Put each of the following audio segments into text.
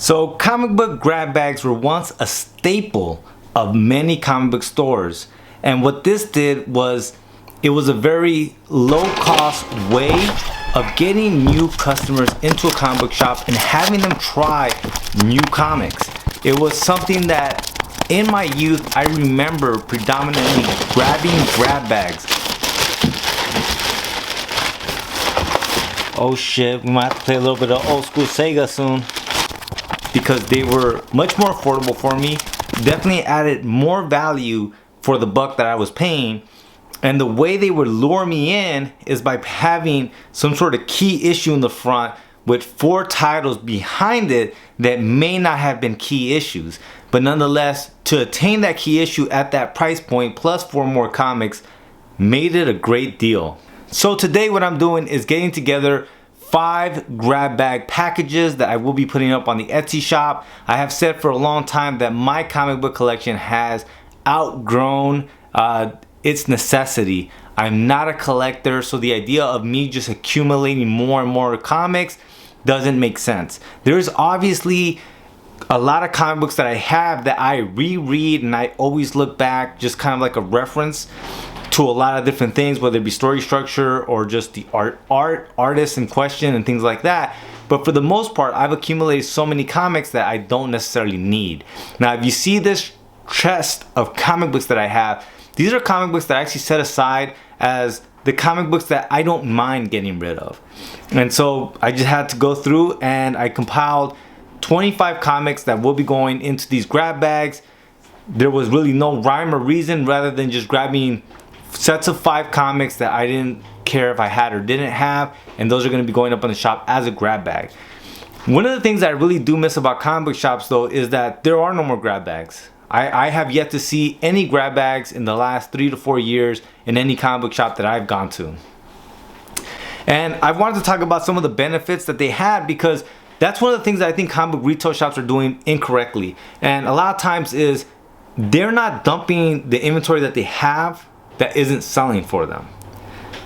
So comic book grab bags were once a staple of many comic book stores. And what this did was, it was a very low cost way of getting new customers into a comic book shop and having them try new comics. It was something that in my youth I remember predominantly grabbing grab bags. Oh shit, we might have to play a little bit of old school Sega soon, because they were much more affordable for me, definitely added more value for the buck that I was paying. And the way they would lure me in is by having some sort of key issue in the front with 4 titles behind it that may not have been key issues, but nonetheless, to attain that key issue at that price point plus 4 more comics made it a great deal. So today what I'm doing is getting together 5 grab bag packages that I will be putting up on the Etsy shop. I have said for a long time that my comic book collection has outgrown its necessity. I'm not a collector, so the idea of me just accumulating more and more comics doesn't make sense. There's obviously a lot of comic books that I have that I reread, and I always look back just kind of like a reference to a lot of different things, whether it be story structure or just the artists in question and things like that. But for the most part, I've accumulated so many comics that I don't necessarily need. Now, if you see this chest of comic books that I have, these are comic books that I actually set aside as the comic books that I don't mind getting rid of. And so I just had to go through and I compiled 25 comics that will be going into these grab bags. There was really no rhyme or reason, rather than just grabbing sets of 5 comics that I didn't care if I had or didn't have, and those are going to be going up in the shop as a grab bag. One of the things that I really do miss about comic book shops though is that there are no more grab bags. I have yet to see any grab bags in the last 3 to 4 years in any comic book shop that I've gone to. And I wanted to talk about some of the benefits that they had, because that's one of the things that I think comic book retail shops are doing incorrectly. And a lot of times is they're not dumping the inventory that they have that isn't selling for them.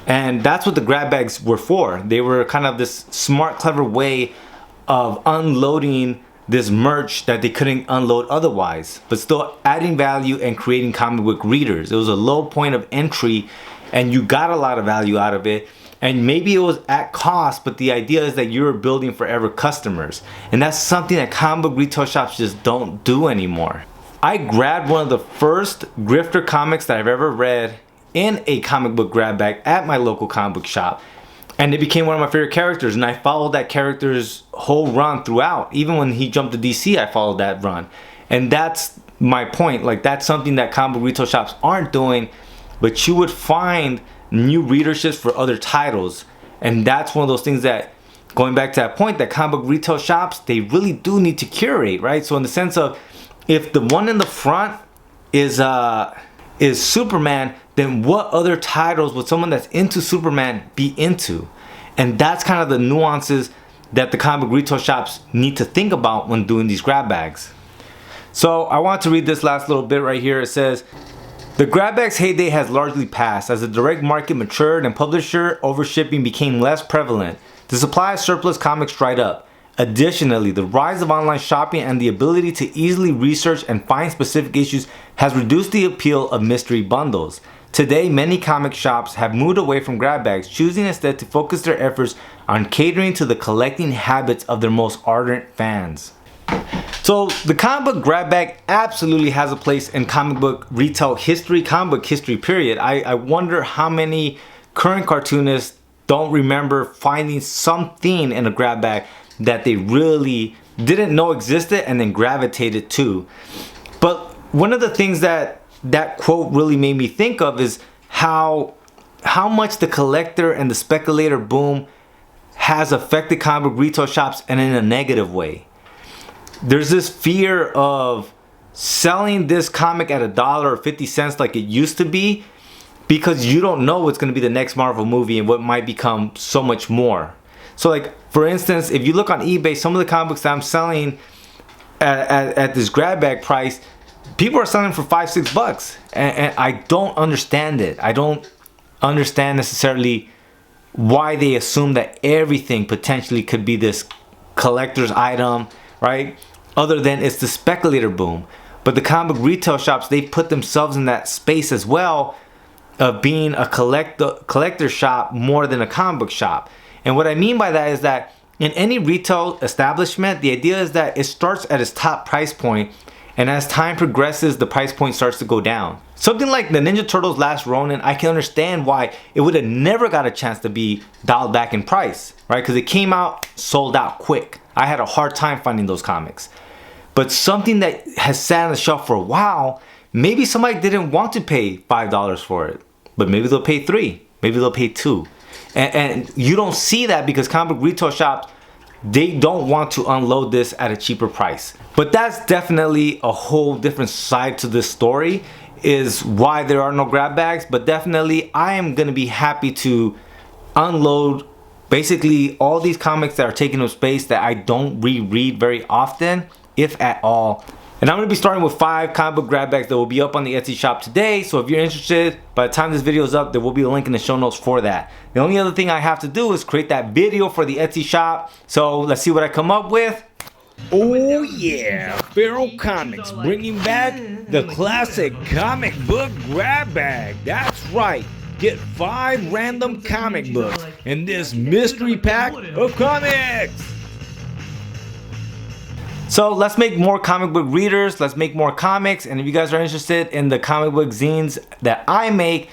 And that's what the grab bags were for. They were kind of this smart, clever way of unloading this merch that they couldn't unload otherwise, but still adding value and creating comic book readers. It was a low point of entry and you got a lot of value out of it. And maybe it was at cost, but the idea is that you're building forever customers. And that's something that comic book retail shops just don't do anymore. I grabbed one of the first grifter comics that I've ever read in a comic book grab bag at my local comic book shop, and it became one of my favorite characters, and I followed that character's whole run throughout. Even when he jumped to DC, I followed that run. And that's my point. Like, that's something that comic book retail shops aren't doing, but you would find new readerships for other titles. And that's one of those things that, going back to that point, that comic book retail shops, they really do need to curate, right? So in the sense of, if the one in the front is Superman, then what other titles would someone that's into Superman be into? And that's kind of the nuances that the comic book retail shops need to think about when doing these grab bags. So I want to read this last little bit right here. It says, the grab bag's heyday has largely passed as the direct market matured and publisher overshipping became less prevalent. The supply of surplus comics dried up. Additionally, the rise of online shopping and the ability to easily research and find specific issues has reduced the appeal of mystery bundles. Today, many comic shops have moved away from grab bags, choosing instead to focus their efforts on catering to the collecting habits of their most ardent fans. So the comic book grab bag absolutely has a place in comic book retail history, comic book history period. I wonder how many current cartoonists don't remember finding something in a grab bag that they really didn't know existed and then gravitated to. But one of the things that quote really made me think of is how much the collector and the speculator boom has affected comic book retail shops, and in a negative way. There's this fear of selling this comic at $1 or 50 cents like it used to be, because you don't know what's going to be the next Marvel movie and what might become so much more. So like, for instance, if you look on eBay, some of the comic books that I'm selling at this grab bag price, people are selling for $5-6, and I don't understand it. I don't understand necessarily why they assume that everything potentially could be this collector's item, right? Other than it's the speculator boom. But the comic book retail shops, they put themselves in that space as well of being a collector shop more than a comic book shop. And what I mean by that is that in any retail establishment, the idea is that it starts at its top price point, and as time progresses, the price point starts to go down. Something like the Ninja Turtles Last Ronin, I can understand why it would have never got a chance to be dialed back in price, right? Because it came out, sold out quick. I had a hard time finding those comics. But something that has sat on the shelf for a while, maybe somebody didn't want to pay $5 for it, but maybe they'll pay $3, maybe they'll pay $2. And you don't see that because comic book retail shops, they don't want to unload this at a cheaper price. But that's definitely a whole different side to this story, is why there are no grab bags. But definitely I am going to be happy to unload basically all these comics that are taking up space that I don't reread very often, if at all. And I'm going to be starting with 5 comic book grab bags that will be up on the Etsy shop today. So if you're interested, by the time this video is up, there will be a link in the show notes for that. The only other thing I have to do is create that video for the Etsy shop. So let's see what I come up with. Oh yeah, Feral Comics bringing back the classic comic book grab bag. That's right. Get 5 random comic books in this mystery pack of comics. So let's make more comic book readers, let's make more comics, and if you guys are interested in the comic book zines that I make,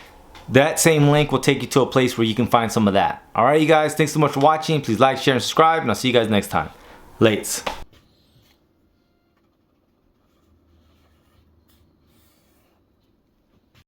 that same link will take you to a place where you can find some of that. Alright you guys, thanks so much for watching. Please like, share, and subscribe, and I'll see you guys next time. Lates.